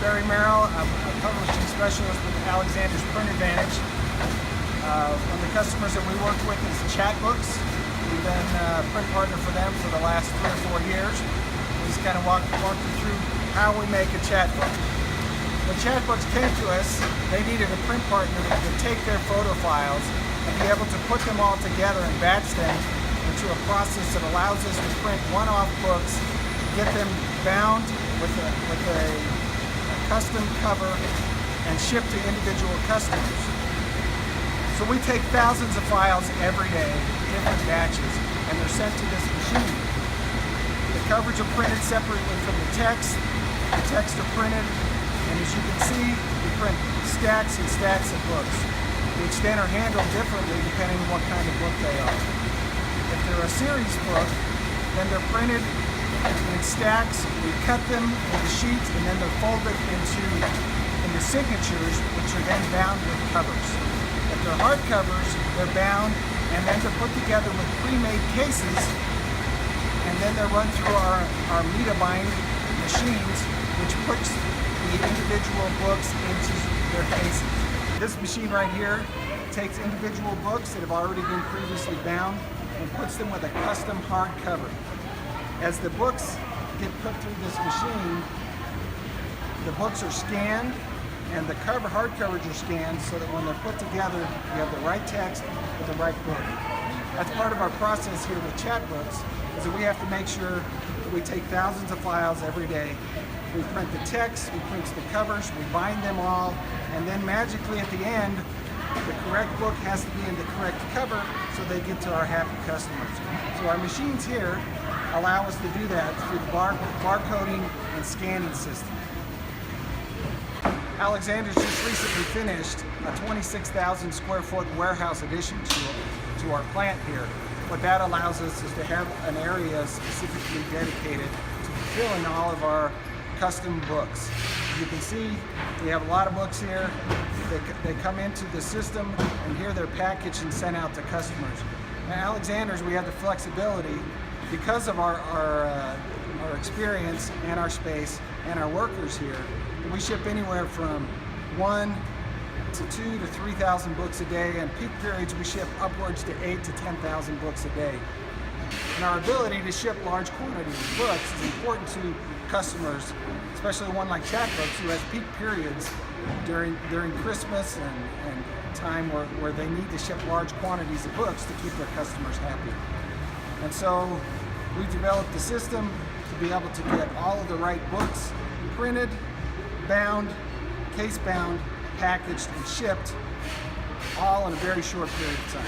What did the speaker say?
Merrill. I'm a publishing specialist with Alexander's Print Advantage. One of the customers that we work with is Chatbooks. We've been a print partner for them for the last 3 or 4 years. We just kind of walk you through how we make a chat book. When Chatbooks came to us, they needed a print partner that could take their photo files and be able to put them all together and batch them into a process that allows us to print one-off books, get them bound with a custom cover, and ship to individual customers. So we take thousands of files every day, different batches, and they're sent to this machine. The covers are printed separately from the text are printed, and as you can see, we print stacks and stacks of books, which then are handled differently depending on what kind of book they are. If they're a series book, then they're printed in stacks. We cut them into sheets, and then they're folded into signatures, which are then bound with covers. If they're hardcovers, they're bound, and then they're put together with pre-made cases, and then they're run through our media-bind machines, which puts the individual books into their cases. This machine right here takes individual books that have already been previously bound and puts them with a custom hardcover. As the books get put through this machine, the books are scanned and the hardcovers are scanned so that when they're put together, you have the right text with the right book. That's part of our process here with Chatbooks, is that we have to make sure that we take thousands of files every day. We print the text, we print the covers, we bind them all, and then magically at the end, the correct book has to be in the correct cover so they get to our happy customers. So our machines here allow us to do that through the barcoding and scanning system. Alexander's just recently finished a 26,000 square foot warehouse addition to our plant here. What that allows us is to have an area specifically dedicated to fulfilling all of our custom books. As you can see, we have a lot of books here. They come into the system, and here they're packaged and sent out to customers. At Alexander's, we have the flexibility, because of our experience and our space and our workers here. We ship anywhere from 1 to 2 to 3,000 books a day, and peak periods we ship upwards to 8 to 10,000 books a day. And our ability to ship large quantities of books is important to customers, especially one like Chatbooks, who has peak periods during Christmas and time where they need to ship large quantities of books to keep their customers happy. And so we developed a system to be able to get all of the right books printed, bound, case bound, packaged, and shipped, all in a very short period of time.